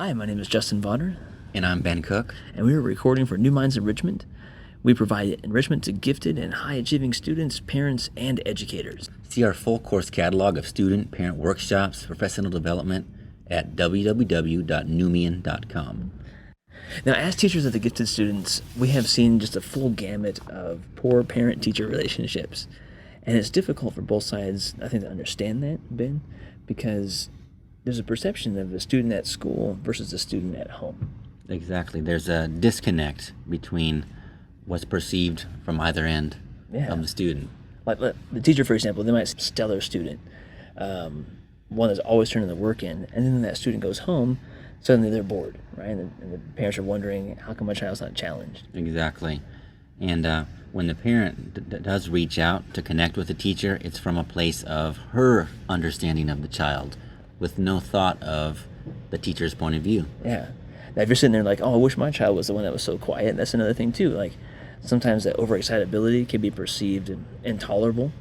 Hi, my name is Justin Vodder, And I'm Ben Cook. and we are recording for NuMinds Enrichment. We provide enrichment to gifted and high-achieving students, parents, and educators. See our full course catalog of student parent workshops, professional development at www.numian.com. Now, as teachers of the gifted students, we have seen just a full gamut of poor parent-teacher relationships. And it's difficult for both sides, I think, to understand that, Ben, because there's a perception of a student at school versus a student at home. Exactly. There's a disconnect between what's perceived from either end of the student. Like the teacher, for example, they might say stellar student, one that's always turning the work in, and then that student goes home, suddenly they're bored, right? And the parents are wondering, how come my child's not challenged? Exactly. And when the parent does reach out to connect with the teacher, it's from a place of her understanding of the child with no thought of the teacher's point of view. Yeah. Now, if you're sitting there like, oh, I wish my child was the one that was so quiet, that's another thing too. Like, sometimes that overexcitability can be perceived intolerable.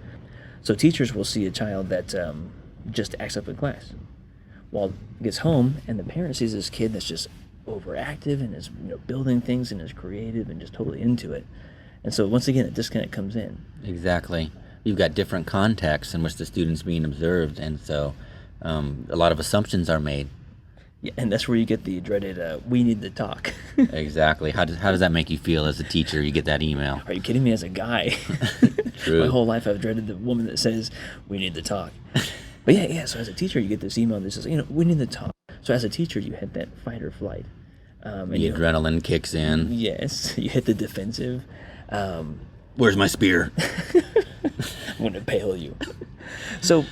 So teachers will see a child that just acts up in class. While gets home and the parent sees this kid that's just overactive and is building things and is creative and just totally into it. And so once again, a disconnect comes in. Exactly. You've got different contexts in which the student's being observed, and so a lot of assumptions are made. Yeah, and that's where you get the dreaded, we need to talk. Exactly. How does that make you feel as a teacher? You get that email. Are you kidding me? As a guy, True. My whole life I've dreaded the woman that says, we need to talk. But yeah, so as a teacher, you get this email that says, we need to talk. So as a teacher, you hit that fight or flight. And the adrenaline kicks in. Yes, you hit the defensive. Where's my spear? I'm going to impale you. So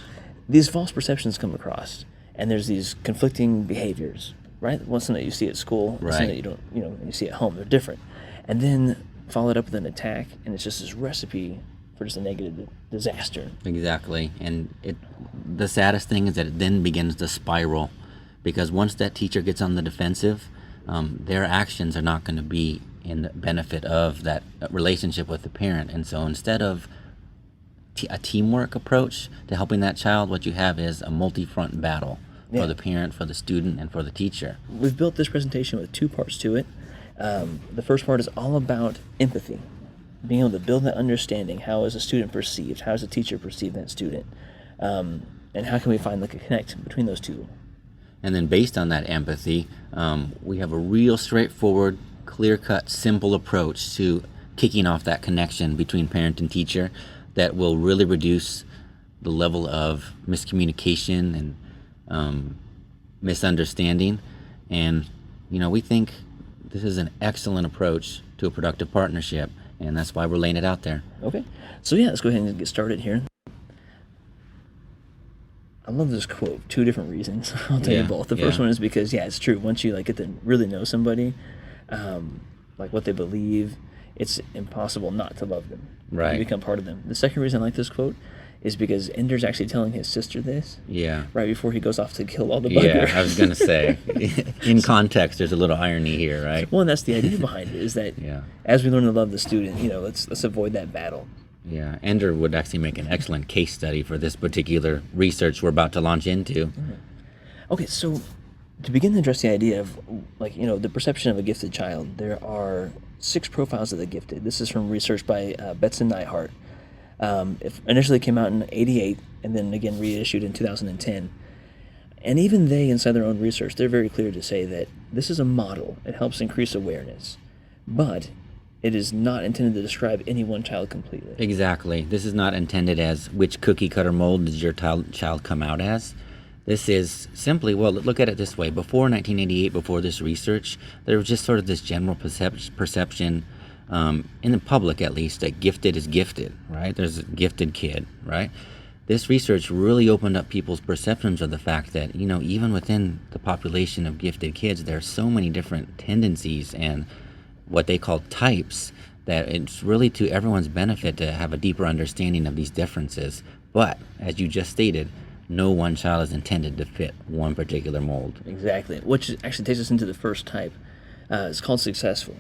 these false perceptions come across, and there's these conflicting behaviors, right? One thing that you see at school, one thing that you don't, you see at home. They're different. And then followed up with an attack, and it's just this recipe for just a negative disaster. Exactly. And the saddest thing is that it then begins to spiral, because once that teacher gets on the defensive, their actions are not going to be in the benefit of that relationship with the parent. And so instead of a teamwork approach to helping that child, what you have is a multi-front battle for the parent, for the student, and for the teacher. We've built this presentation with two parts to it. The first part is all about empathy, being able to build that understanding. How is a student perceived? How does a teacher perceive that student? And how can we find a connect between those two? And then based on that empathy, we have a real straightforward, clear-cut, simple approach to kicking off that connection between parent and teacher that will really reduce the level of miscommunication and misunderstanding. And, we think this is an excellent approach to a productive partnership, and that's why we're laying it out there. Okay. So let's go ahead and get started here. I love this quote, two different reasons. I'll tell you both. The first one is because, it's true. Once you get to really know somebody, like what they believe, it's impossible not to love them. Right. You become part of them. The second reason I like this quote is because Ender's actually telling his sister this. Yeah. Right before he goes off to kill all the bugger. Yeah, I was going to say. In context, there's a little irony here, right? Well, and that's the idea behind it, is that as we learn to love the student, let's avoid that battle. Yeah, Ender would actually make an excellent case study for this particular research we're about to launch into. Mm-hmm. Okay, so to begin to address the idea of, the perception of a gifted child, there are 6 profiles of the gifted. This is from research by Betts and Neihart. It initially came out in '88 and then again reissued in 2010. And even they, inside their own research, they're very clear to say that this is a model. It helps increase awareness. But it is not intended to describe any one child completely. Exactly. This is not intended as which cookie cutter mold does your child come out as. This is simply, look at it this way. Before 1988, before this research, there was just sort of this general perception, in the public at least, that gifted is gifted, right? There's a gifted kid, right? This research really opened up people's perceptions of the fact that, even within the population of gifted kids, there are so many different tendencies and what they call types that it's really to everyone's benefit to have a deeper understanding of these differences. But, as you just stated, no one child is intended to fit one particular mold. Exactly, which actually takes us into the first type. It's called successful.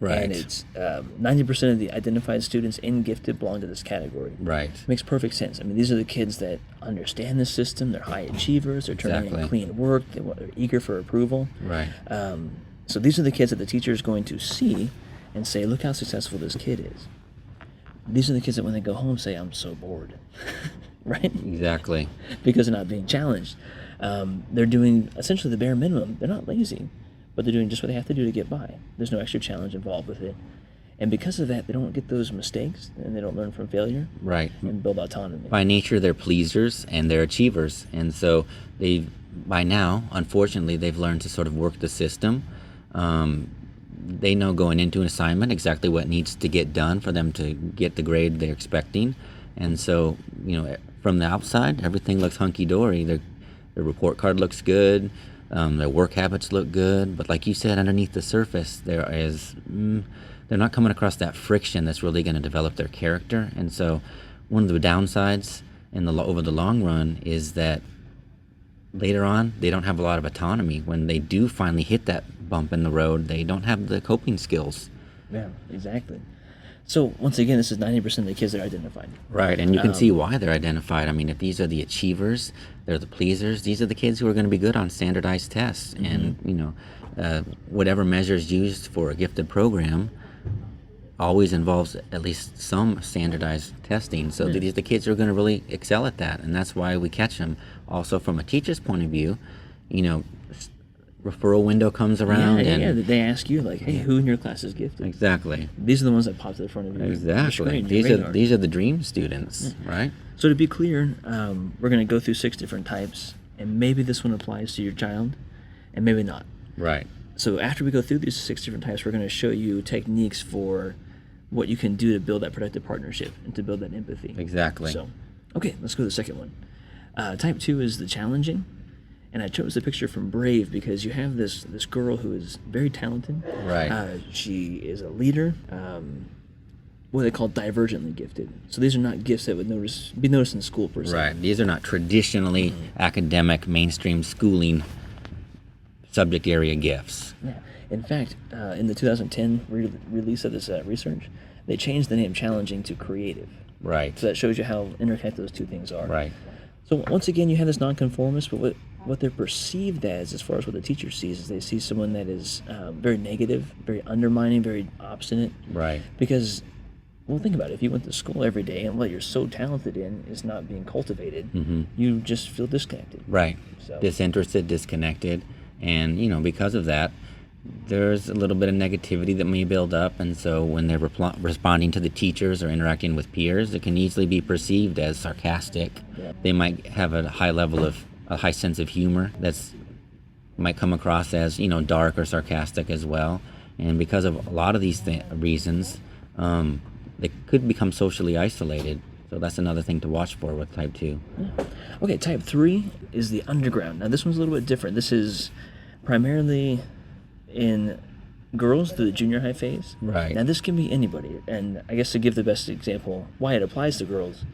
Right. And it's 90% of the identified students in gifted belong to this category. Right. Makes perfect sense. I mean, these are the kids that understand the system. They're high achievers. They're turning Exactly. in clean work. They're eager for approval. Right. So these are the kids that the teacher is going to see and say, look how successful this kid is. These are the kids that when they go home say, I'm so bored. Right? Exactly. Because they're not being challenged. They're doing essentially the bare minimum. They're not lazy, but they're doing just what they have to do to get by. There's no extra challenge involved with it. And because of that, they don't get those mistakes, and they don't learn from failure. Right. And build autonomy. By nature, they're pleasers and they're achievers. And so by now, unfortunately, they've learned to sort of work the system. They know going into an assignment exactly what needs to get done for them to get the grade they're expecting. And so, from the outside, everything looks hunky-dory. Their report card looks good. Their work habits look good. But like you said, underneath the surface, they're not coming across that friction that's really going to develop their character. And so one of the downsides over the long run is that later on, they don't have a lot of autonomy. When they do finally hit that bump in the road, they don't have the coping skills. Yeah, exactly. So once again, this is 90% of the kids that are identified. Right, and you can see why they're identified. I mean, if these are the achievers, they're the pleasers, these are the kids who are going to be good on standardized tests. And, whatever measures used for a gifted program always involves at least some standardized testing. So these are the kids who are going to really excel at that, and that's why we catch them. Also, from a teacher's point of view, referral window comes around. Yeah, they ask you, like, hey, who in your class is gifted? Exactly. These are the ones that pop to the front of your Exactly. screen, These are the dream students, right? So to be clear, we're going to go through 6 different types, and maybe this one applies to your child, and maybe not. Right. So after we go through these 6 different types, we're going to show you techniques for what you can do to build that productive partnership and to build that empathy. Exactly. So, okay, let's go to the second one. Type 2 is the challenging. And I chose the picture from Brave because you have this girl who is very talented. Right. She is a leader. What they call divergently gifted. So these are not gifts that would be noticed in school per se. Right. These are not traditionally academic mainstream schooling subject area gifts. Yeah. In fact, in the 2010 release of this research, they changed the name challenging to creative. Right. So that shows you how interconnected those two things are. Right. So once again, you have this nonconformist, but what they're perceived as far as what the teacher sees, is they see someone that is very negative, very undermining, very obstinate. Right. Because, well, think about it. If you went to school every day and what you're so talented in is not being cultivated, you just feel disconnected. Right. So. Disinterested, disconnected. And, because of that, there's a little bit of negativity that may build up. And so when they're responding to the teachers or interacting with peers, it can easily be perceived as sarcastic. Yeah. They might have a high sense of humor that's might come across as dark or sarcastic as well. And because of a lot of these reasons, they could become socially isolated. So that's another thing to watch for with type 2. Yeah. Okay, type 3 is the underground. Now this one's a little bit different. This is primarily in girls through the junior high phase. Right. Now this can be anybody, and I guess to give the best example why it applies to girls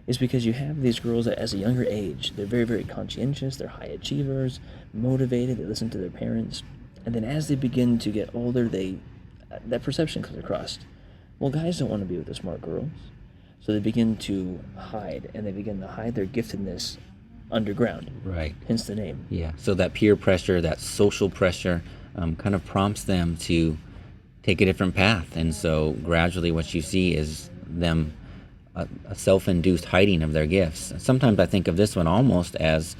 is because you have these girls that as a younger age, they're very, very conscientious, they're high achievers, motivated, they listen to their parents, and then as they begin to get older, that perception comes across. Well, guys don't want to be with the smart girls, so they begin to hide, and they begin to hide their giftedness underground. Right. Hence the name. Yeah. So that peer pressure, that social pressure, kind of prompts them to take a different path. And so gradually what you see is them a self-induced hiding of their gifts. Sometimes I think of this one almost as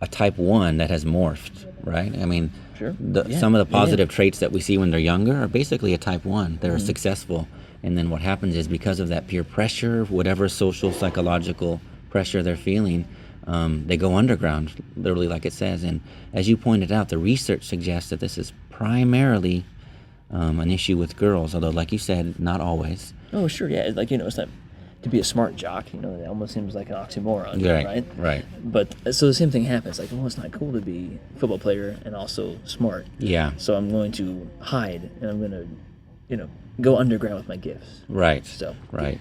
a type 1 that has morphed, right? I mean, Sure. Some of the positive traits that we see when they're younger are basically a type 1. They're successful. And then what happens is because of that peer pressure, whatever social, psychological pressure they're feeling, they go underground, literally like it says. And as you pointed out, the research suggests that this is primarily an issue with girls, although like you said, not always. Oh, sure, yeah. Like, it's not to be a smart jock, it almost seems like an oxymoron, right? Right. But so the same thing happens. Like, it's not cool to be a football player and also smart. Yeah. So I'm going to hide, and I'm going to, go underground with my gifts. Right. So. Right.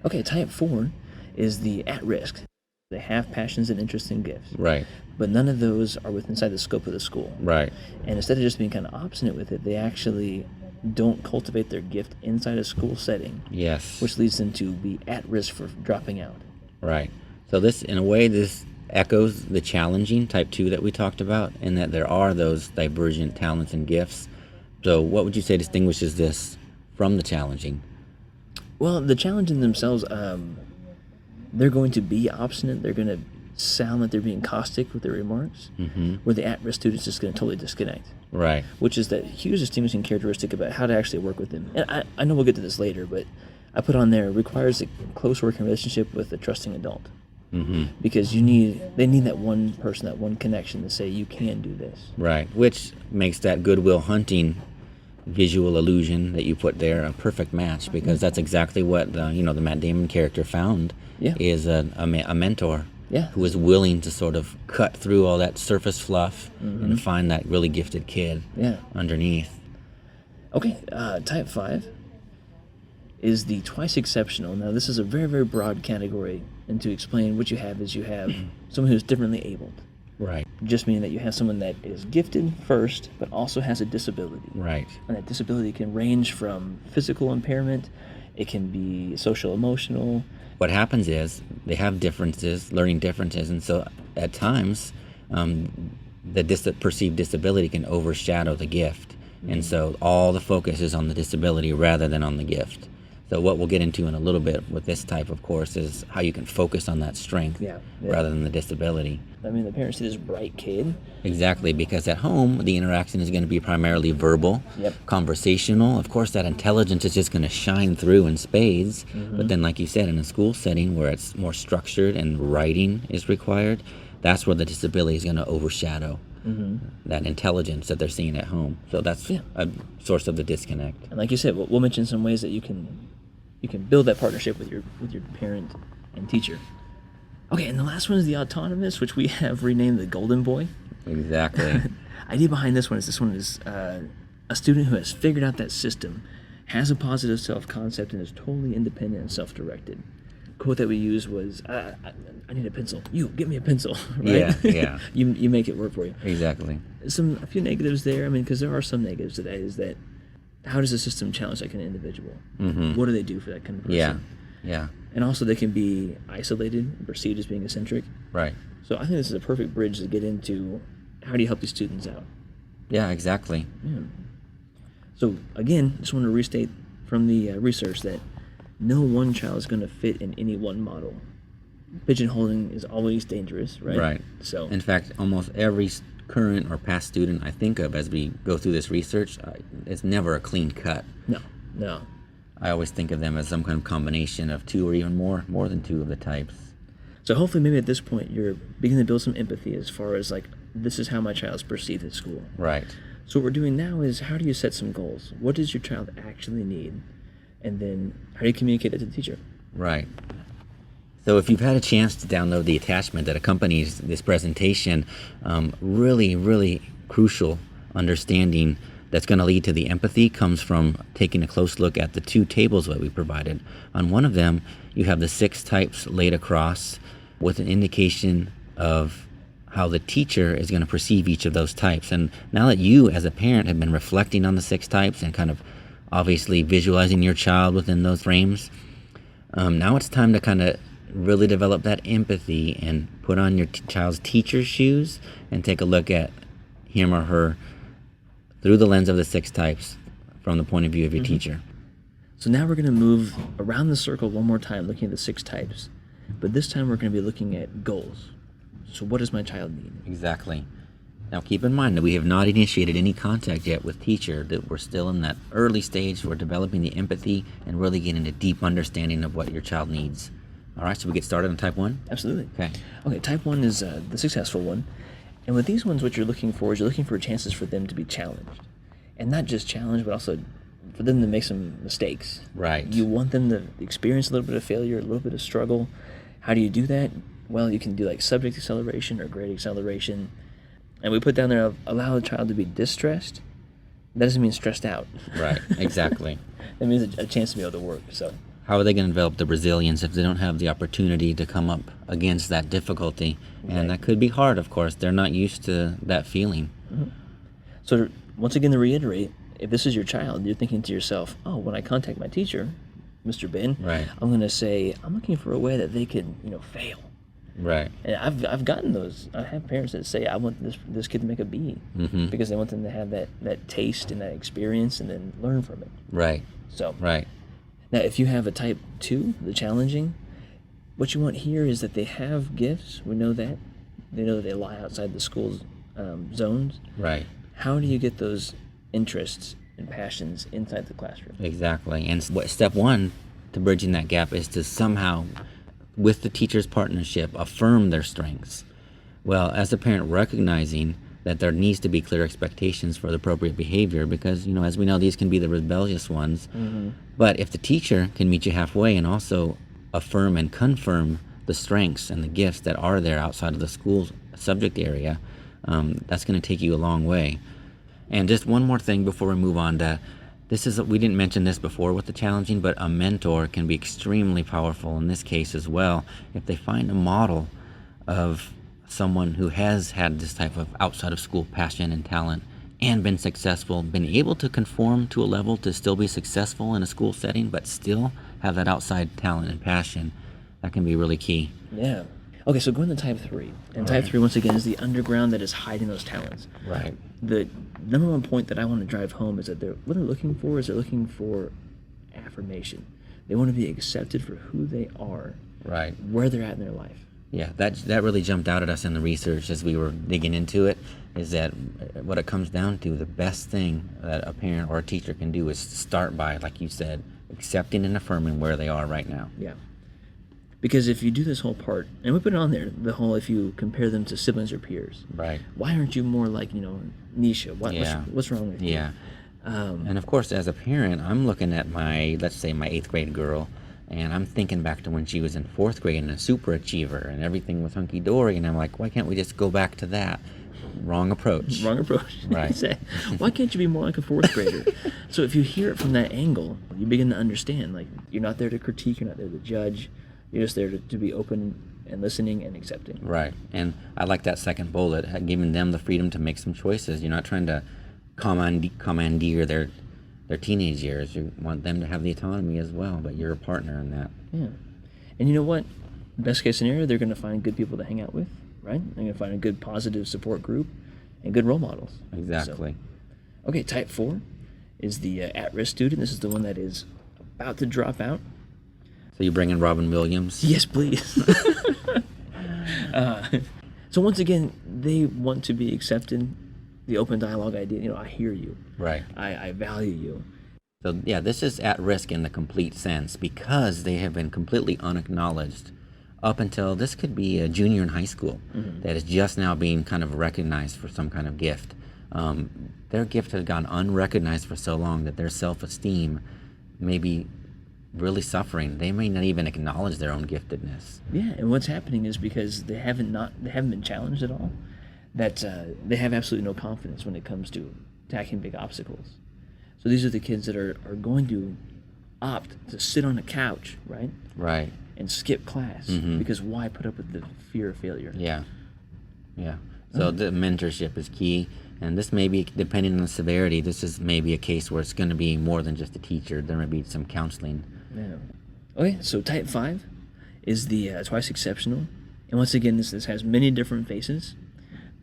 Okay, type 4 is the at-risk. They have passions and interests and gifts. Right. But none of those are inside the scope of the school. Right. And instead of just being kind of obstinate with it, they actually don't cultivate their gift inside a school setting, Yes. which leads them to be at risk for dropping out. Right. So this, in a way, this echoes the challenging type 2 that we talked about, in that there are those divergent talents and gifts. So what would you say distinguishes this from the challenging? Well, the challenge in themselves, they're going to be obstinate. They're going to sound like they're being caustic with their remarks, where the at-risk student's just going to totally disconnect. Right. Which is that huge distinguishing characteristic about how to actually work with them. And I know we'll get to this later, but I put on there, requires a close working relationship with a trusting adult. Because they need that one person, that one connection to say, you can do this. Right. Which makes that Goodwill Hunting visual illusion that you put there a perfect match, because that's exactly what the Matt Damon character found. Yeah. Is a mentor. Yeah. Who is willing to sort of cut through all that surface fluff and find that really gifted kid underneath. Okay, type 5 is the twice exceptional. Now, this is a very, very broad category, and to explain what you have is you have someone who's differently abled. Right. Just meaning that you have someone that is gifted first, but also has a disability. Right. And that disability can range from physical impairment, it can be social, emotional. What happens is they have differences, learning differences, and so at times the perceived disability can overshadow the gift. And so all the focus is on the disability rather than on the gift. So what we'll get into in a little bit with this type of course is how you can focus on that strength rather than the disability. I mean, the parents see this bright kid. Exactly, because at home, the interaction is going to be primarily verbal, conversational. Of course, that intelligence is just going to shine through in spades. But then, like you said, in a school setting where it's more structured and writing is required, that's where the disability is going to overshadow that intelligence that they're seeing at home. So that's a source of the disconnect. And like you said, we'll mention some ways that you can build that partnership with your parent and teacher. Okay, and the last one is the autonomous, which we have renamed the golden boy. Exactly. Idea behind this one is a student who has figured out that system, has a positive self-concept, and is totally independent and self-directed. Quote that we used was, I need a pencil. You, get me a pencil. Right? Yeah. You make it work for you. Exactly. A few negatives there. I mean, because there are some negatives to that, is that how does the system challenge that kind of individual? What do they do for that kind of person? Yeah. And also they can be isolated and perceived as being eccentric. Right. So I think this is a perfect bridge to get into how do you help these students out? Yeah, exactly. Yeah. So again, just want to restate from the research that no one child is going to fit in any one model. Pigeonholing is always dangerous, right? Right. So in fact, almost every current or past student I think of as we go through this research, it's never a clean cut. No. I always think of them as some kind of combination of two or even more than two of the types. So hopefully maybe at this point you're beginning to build some empathy as far as like, this is how my child's perceived at school. Right. So what we're doing now is, how do you set some goals? What does your child actually need? And then how do you communicate it to the teacher? Right. So if you've had a chance to download the attachment that accompanies this presentation, really, really crucial understanding that's going to lead to the empathy comes from taking a close look at the two tables that we provided. On one of them, you have the 6 types laid across with an indication of how the teacher is going to perceive each of those types. And now that you as a parent have been reflecting on the 6 types and kind of obviously visualizing your child within those frames, now it's time to kind of really develop that empathy and put on your child's teacher's shoes and take a look at him or her through the lens of the 6 types from the point of view of your teacher. So now we're going to move around the circle one more time, looking at the 6 types. But this time we're going to be looking at goals. So what does my child need? Exactly. Now keep in mind that we have not initiated any contact yet with teacher, that we're still in that early stage. We're developing the empathy and really getting a deep understanding of what your child needs. All right, so we get started on type 1? Absolutely. Okay, type 1 is the successful one. And with these ones, what you're looking for is you're looking for chances for them to be challenged. And not just challenged, but also for them to make some mistakes. Right. You want them to experience a little bit of failure, a little bit of struggle. How do you do that? Well, you can do like subject acceleration or grade acceleration. And we put down there, allow the child to be distressed. That doesn't mean stressed out. Right, exactly. That means a chance to be able to work. So how are they going to develop the resilience if they don't have the opportunity to come up against that difficulty? And that could be hard, of course. They're not used to that feeling. So once again, to reiterate, if this is your child, you're thinking to yourself, oh, when I contact my teacher, Mr. Ben, Right. I'm going to say, I'm looking for a way that they can, fail. Right. And I've gotten those. I have parents that say, I want this kid to make a B, because they want them to have that taste and that experience and then learn from it. Right. So Right. now, if you have a type 2, the challenging, what you want here is that they have gifts. We know that. They know that they lie outside the school's zones. Right. How do you get those interests and passions inside the classroom? Exactly. And step one to bridging that gap is to somehow, with the teacher's partnership, affirm their strengths. Well, as a parent, recognizing that there needs to be clear expectations for the appropriate behavior, because, as we know, these can be the rebellious ones. But if the teacher can meet you halfway and also affirm and confirm the strengths and the gifts that are there outside of the school's subject area, that's going to take you a long way. And just one more thing before we move on to we didn't mention this before with the challenging, but a mentor can be extremely powerful in this case as well. If they find a model of someone who has had this type of outside of school passion and talent and been successful, been able to conform to a level to still be successful in a school setting, but still have that outside talent and passion, that can be really key. Yeah. Okay, so going to type 3. And type 3, once again, is the underground that is hiding those talents. Right. The number one point that I want to drive home is that what they're looking for is they're looking for affirmation. They want to be accepted for who they are, Right. where they're at in their life. Yeah, that really jumped out at us in the research as we were digging into it, is that what it comes down to, the best thing that a parent or a teacher can do is start by, like you said, accepting and affirming where they are right now. Yeah. Because if you do this whole part, and we put it on there, the whole, if you compare them to siblings or peers, Right. why aren't you more like, Nisha? What's wrong with you? Yeah. And of course, as a parent, I'm looking at let's say my 8th grade girl, and I'm thinking back to when she was in 4th grade and a super achiever and everything was hunky-dory, and I'm like, why can't we just go back to that? Wrong approach. Wrong approach. Right. Say, why can't you be more like a 4th grader? So if you hear it from that angle, you begin to understand, like, you're not there to critique, you're not there to judge, you're just there to be open and listening and accepting. Right. And I like that second bullet, giving them the freedom to make some choices. You're not trying to commandeer their teenage years. You want them to have the autonomy as well, but you're a partner in that. Yeah. And you know what? Best case scenario, they're going to find good people to hang out with, right? They're going to find a good positive support group and good role models. Exactly. So, okay, type 4 is the at-risk student. This is the one that is about to drop out. So you bring in Robin Williams? Yes, please. So once again, they want to be accepted. The open dialogue idea, I hear you. Right. I value you. So yeah, this is at risk in the complete sense because they have been completely unacknowledged up until this could be a junior in high school that is just now being kind of recognized for some kind of gift. Their gift has gone unrecognized for so long that their self-esteem may be really suffering. They may not even acknowledge their own giftedness. Yeah, and what's happening is because they haven't been challenged at all, that they have absolutely no confidence when it comes to tackling big obstacles. So these are the kids that are going to opt to sit on a couch, right? Right. And skip class because why put up with the fear of failure? Yeah. So the mentorship is key, and this may be, depending on the severity, this is maybe a case where it's going to be more than just a teacher. There may be some counseling. Yeah. Okay, so type 5 is the twice exceptional, and once again, this has many different faces.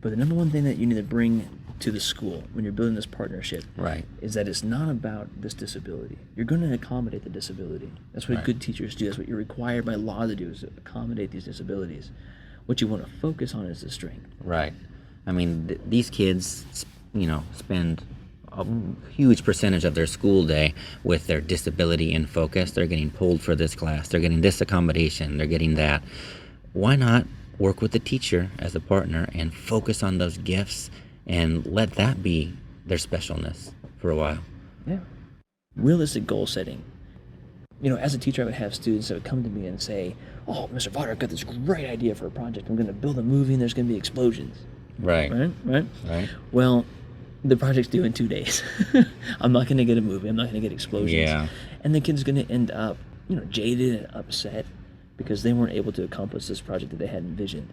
But the number one thing that you need to bring to the school when you're building this partnership is that it's not about this disability. You're going to accommodate the disability. That's what good teachers do. That's what you're required by law to do, is to accommodate these disabilities. What you want to focus on is the strength. Right. I mean, these kids, spend a huge percentage of their school day with their disability in focus. They're getting pulled for this class. They're getting this accommodation. They're getting that. Why not work with the teacher as a partner and focus on those gifts and let that be their specialness for a while? Yeah. Realistic goal setting. As a teacher, I would have students that would come to me and say, "Oh, Mr. Potter, I've got this great idea for a project. I'm going to build a movie and there's going to be explosions." Right. Right. Well, the project's due in 2 days. I'm not going to get a movie. I'm not going to get explosions. Yeah. And the kid's going to end up, jaded and upset because they weren't able to accomplish this project that they had envisioned.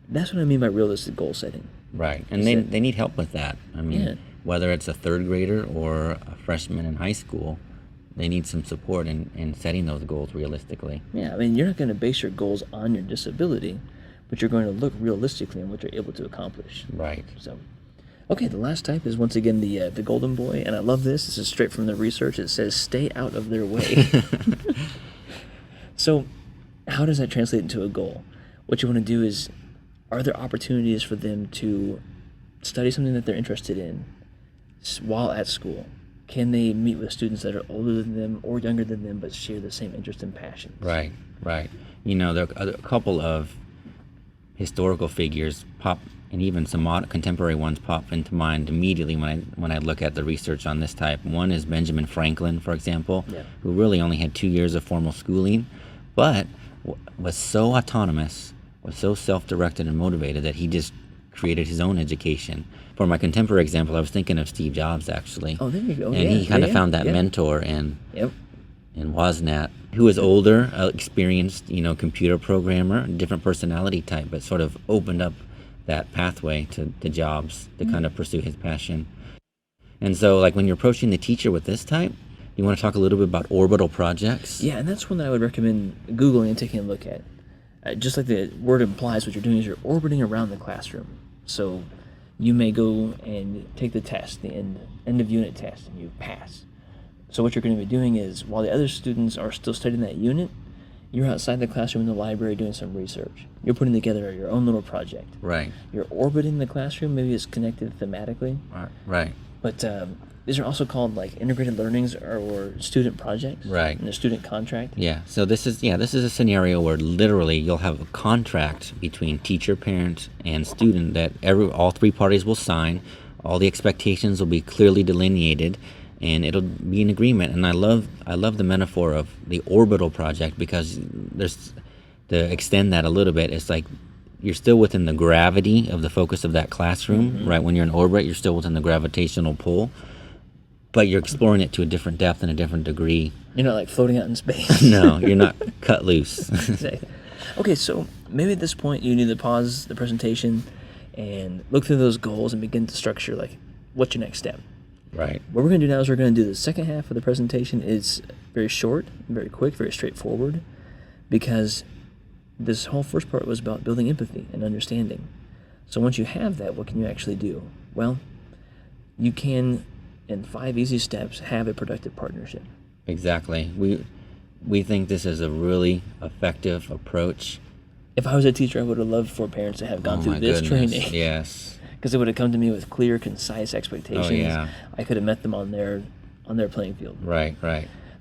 That's what I mean by realistic goal setting. Right. And they need help with that. I mean, whether it's a third grader or a freshman in high school, they need some support in setting those goals realistically. Yeah, I mean, you're not going to base your goals on your disability, but you're going to look realistically on what you're able to accomplish. Right. So, okay, the last type is once again the golden boy, and I love this. This is straight from the research. It says, stay out of their way. So, how does that translate into a goal? What you want to do is, are there opportunities for them to study something that they're interested in while at school? Can they meet with students that are older than them or younger than them but share the same interest and passion? Right. There are a couple of historical figures pop, and even some contemporary ones pop into mind immediately when I look at the research on this type. One is Benjamin Franklin, for example, who really only had 2 years of formal schooling, but was so autonomous, was so self-directed and motivated that he just created his own education. For my contemporary example, I was thinking of Steve Jobs, actually. Oh, there you go. And he kind of found that mentor in Wozniak, who was older, experienced, computer programmer, different personality type, but sort of opened up that pathway to Jobs to kind of pursue his passion. And so, like, when you're approaching the teacher with this type, you want to talk a little bit about orbital projects? Yeah, and that's one that I would recommend Googling and taking a look at. Just like the word implies, what you're doing is you're orbiting around the classroom. So you may go and take the test, the end of unit test, and you pass. So what you're going to be doing is, while the other students are still studying that unit, you're outside the classroom in the library doing some research. You're putting together your own little project. Right. You're orbiting the classroom. Maybe it's connected thematically. Right. But these are also called like integrated learnings or student projects. Right. And a student contract. Yeah. So this is a scenario where literally you'll have a contract between teacher, parent, and student that all three parties will sign. All the expectations will be clearly delineated, and it'll be an agreement. And I love the metaphor of the orbital project, because there's, to extend that a little bit, it's like you're still within the gravity of the focus of that classroom, right? When you're in orbit, you're still within the gravitational pull, but you're exploring it to a different depth and a different degree. You're not like floating out in space. No, you're not cut loose. Exactly. Okay, so maybe at this point you need to pause the presentation and look through those goals and begin to structure, like, what's your next step? Right. What we're going to do now is we're going to do the second half of the presentation. It's very short, very quick, very straightforward, because this whole first part was about building empathy and understanding. So once you have that, what can you actually do? Well, you can, in 5 easy steps, have a productive partnership. Exactly. We think this is a really effective approach. If I was a teacher, I would have loved for parents to have gone through this training. Yes. Because it would have come to me with clear, concise expectations. Oh, yeah. I could have met them on their playing field. Right.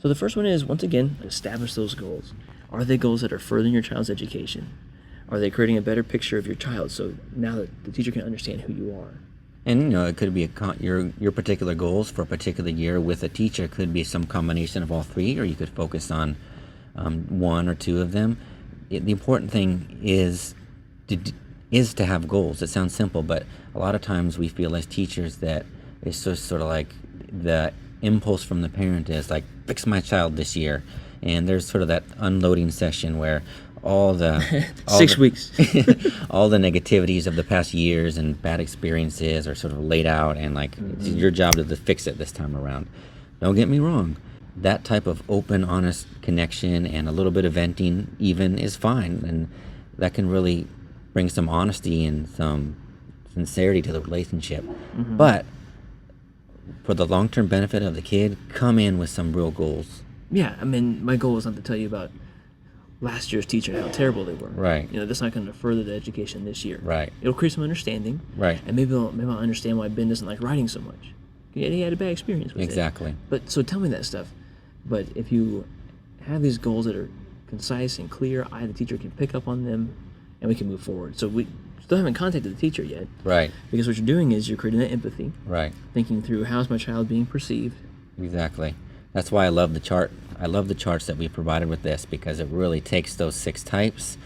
So the first one is, once again, establish those goals. Are they goals that are furthering your child's education? Are they creating a better picture of your child, so now that the teacher can understand who you are? And it could be your particular goals for a particular year with a teacher could be some combination of all three, or you could focus on one or two of them. The important thing is to have goals. It sounds simple, but a lot of times we feel as teachers that it's just sort of like the impulse from the parent is like, fix my child this year. And there's sort of that unloading session where all the 6 weeks, all the negativities of the past years and bad experiences are sort of laid out, and like it's your job to fix it this time around. Don't get me wrong, that type of open, honest connection and a little bit of venting even is fine, and that can really bring some honesty and some sincerity to the relationship. But for the long-term benefit of the kid, come in with some real goals. Yeah, I mean, my goal was not to tell you about last year's teacher and how terrible they were. Right. That's not going to further the education this year. Right. It'll create some understanding. Right. And maybe I'll understand why Ben doesn't like writing so much. He had a bad experience with it. Exactly. But so tell me that stuff. But if you have these goals that are concise and clear, the teacher can pick up on them, and we can move forward. So we still haven't contacted the teacher yet. Right. Because what you're doing is you're creating that empathy. Right. Thinking through, how's my child being perceived? Exactly. That's why I love the chart. I love the charts that we provided with this, because it really takes those 6 types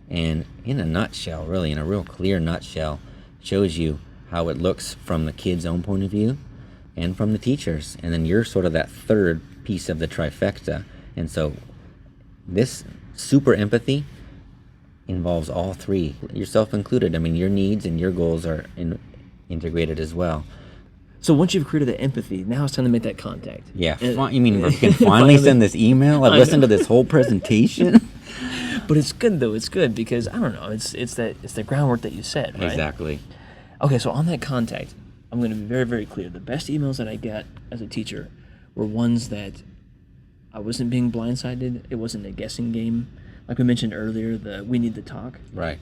and in a nutshell, really in a real clear nutshell, shows you how it looks from the kid's own point of view and from the teacher's. And then you're sort of that third piece of the trifecta. And so this super empathy involves all three, yourself included. I mean, your needs and your goals are integrated as well. So once you've created the empathy, now it's time to make that contact. Yeah. And- You mean we can finally send this email? I've listened to this whole presentation. But it's good though. It's good because I don't know. It's the groundwork that you set, right? Exactly. Okay, so on that contact, I'm going to be very, very clear. The best emails that I got as a teacher were ones that I wasn't being blindsided. It wasn't a guessing game. Like we mentioned earlier, we need to talk. Right.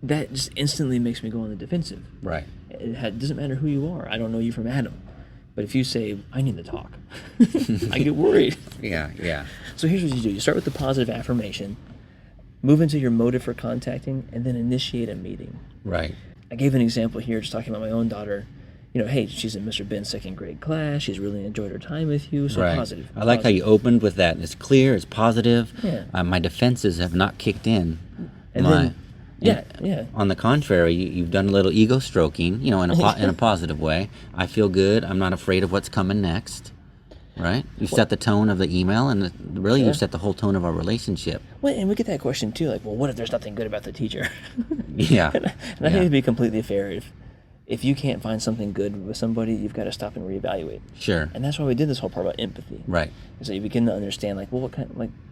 That just instantly makes me go on the defensive. Right. It doesn't matter who you are. I don't know you from Adam. But if you say, I need to talk, I get worried. Yeah. So here's what you do. You start with the positive affirmation, move into your motive for contacting, and then initiate a meeting. Right. I gave an example here just talking about my own daughter. Hey, she's in Mr. Ben's second grade class. She's really enjoyed her time with you. So Right. positive. I like how you opened with that. It's clear. It's positive. Yeah. My defenses have not kicked in. And then, yeah. On the contrary, you've done a little ego stroking, in a positive way. I feel good. I'm not afraid of what's coming next. Right? You've set the tone of the email, and really you've set the whole tone of our relationship. Well, and we get that question too, like, well, what if there's nothing good about the teacher? Yeah. And I think to be completely fair, if you can't find something good with somebody, you've got to stop and reevaluate. Sure. And that's why we did this whole part about empathy. Right. So you begin to understand, like, well,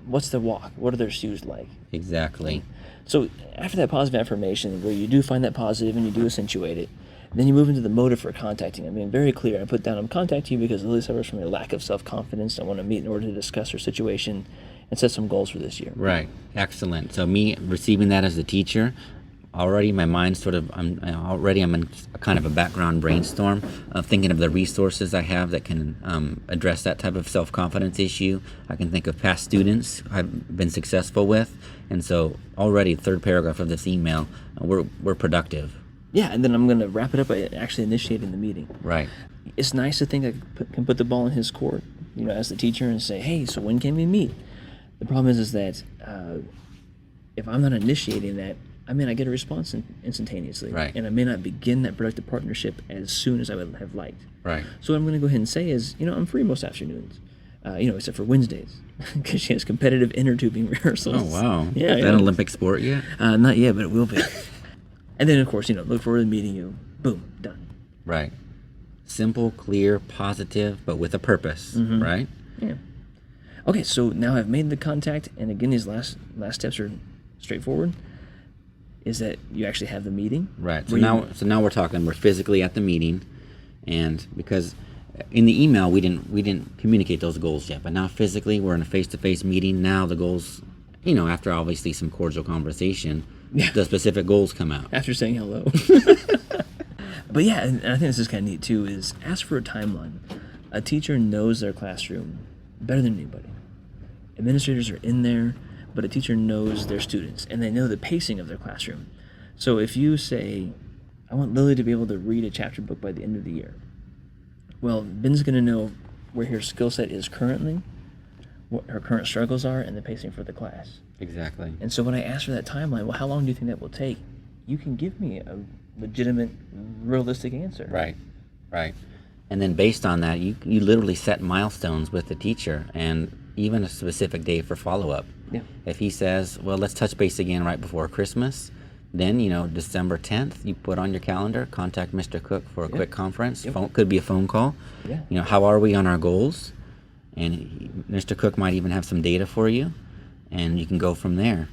what's the walk? What are their shoes like? Exactly. So after that positive affirmation, where you do find that positive and you do accentuate it, then you move into the motive for contacting. I'm being very clear. I put down, I'm contacting you because Lily suffers from a lack of self-confidence. I want to meet in order to discuss her situation and set some goals for this year. Right. Excellent. So me receiving that as a teacher, already my mind I'm in kind of a background brainstorm of thinking of the resources I have that can address that type of self-confidence issue. I can think of past students I've been successful with, and so already third paragraph of this email, we're productive. Yeah, and then I'm going to wrap it up by actually initiating the meeting. Right. It's nice to think I can put the ball in his court, as the teacher, and say, hey, so when can we meet? The problem is that if I'm not initiating that, I may not get a response instantaneously. Right. And I may not begin that productive partnership as soon as I would have liked. Right. So what I'm going to go ahead and say is, I'm free most afternoons, except for Wednesdays, because she has competitive inner tubing rehearsals. Oh, wow. Yeah. Is that an Olympic sport yet? Not yet, but it will be. And then, of course, look forward to meeting you. Boom, done. Right. Simple, clear, positive, but with a purpose, right? Yeah. Okay, so now I've made the contact, and again, these last steps are straightforward. Is that you actually have the meeting? Right. So now we're talking. We're physically at the meeting, and because in the email we didn't communicate those goals yet, but now physically we're in a face-to-face meeting. Now the goals, after obviously some cordial conversation, the specific goals come out. After saying hello. But yeah, and I think this is kind of neat too, is ask for a timeline. A teacher knows their classroom better than anybody. Administrators are in there, but a teacher knows their students, and they know the pacing of their classroom. So if you say, I want Lily to be able to read a chapter book by the end of the year, well, Ben's going to know where her skill set is currently, what her current struggles are, and the pacing for the class. Exactly. And so when I ask for that timeline, well, how long do you think that will take? You can give me a legitimate, realistic answer. Right. And then based on that, you literally set milestones with the teacher and even a specific day for follow-up. Yeah. If he says, well, let's touch base again right before Christmas, then, December 10th, you put on your calendar, contact Mr. Cook for a quick conference. Could be a phone call. Yeah. How are we on our goals? And Mr. Cook might even have some data for you, and you can go from there.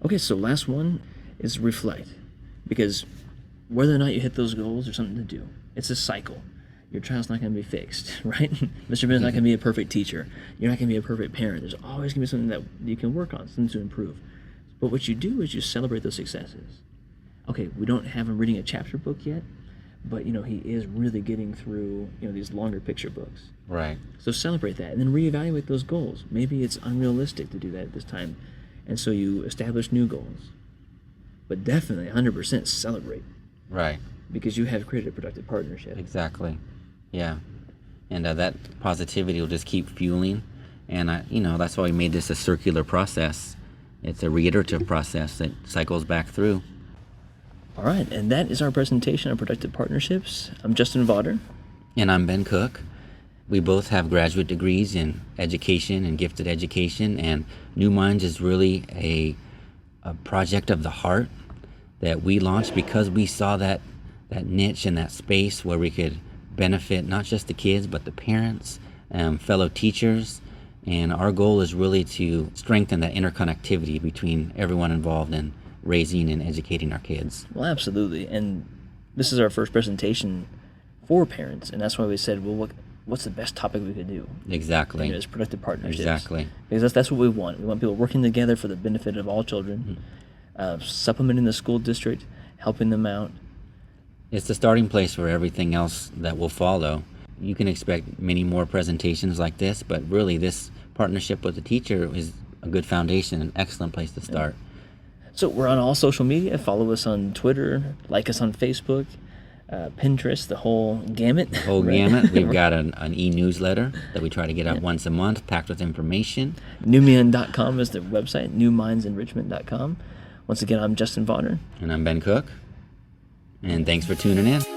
Okay, so last one is reflect. Because whether or not you hit those goals, there's something to do. It's a cycle. Your child's not going to be fixed, right? Mr. Ben's not going to be a perfect teacher. You're not going to be a perfect parent. There's always going to be something that you can work on, something to improve. But what you do is you celebrate those successes. Okay, we don't have him reading a chapter book yet, but he is really getting through these longer picture books. Right. So celebrate that, and then reevaluate those goals. Maybe it's unrealistic to do that at this time, and so you establish new goals. But definitely 100% celebrate. Right. Because you have created a productive partnership. Exactly. Yeah. And that positivity will just keep fueling. And, that's why we made this a circular process. It's a reiterative process that cycles back through. All right. And that is our presentation on productive partnerships. I'm Justin Vauder. And I'm Ben Cook. We both have graduate degrees in education and gifted education. And NuMinds is really a project of the heart that we launched because we saw that that niche and that space where we could benefit not just the kids, but the parents, fellow teachers. And our goal is really to strengthen that interconnectivity between everyone involved in raising and educating our kids. Well, absolutely. And this is our first presentation for parents, and that's why we said, well, what's the best topic we could do? Exactly. As productive partnerships. Exactly. Because that's what we want. We want people working together for the benefit of all children, supplementing the school district, helping them out. It's the starting place for everything else that will follow. You can expect many more presentations like this, but really this partnership with the teacher is a good foundation, an excellent place to start. So we're on all social media. Follow us on Twitter, like us on Facebook, Pinterest, the whole gamut. The whole gamut. We've got an e-newsletter that we try to get out once a month, packed with information. NuMinds.com is the website, NuMindsEnrichment.com. Once again, I'm Justin Vonner. And I'm Ben Cook. And thanks for tuning in.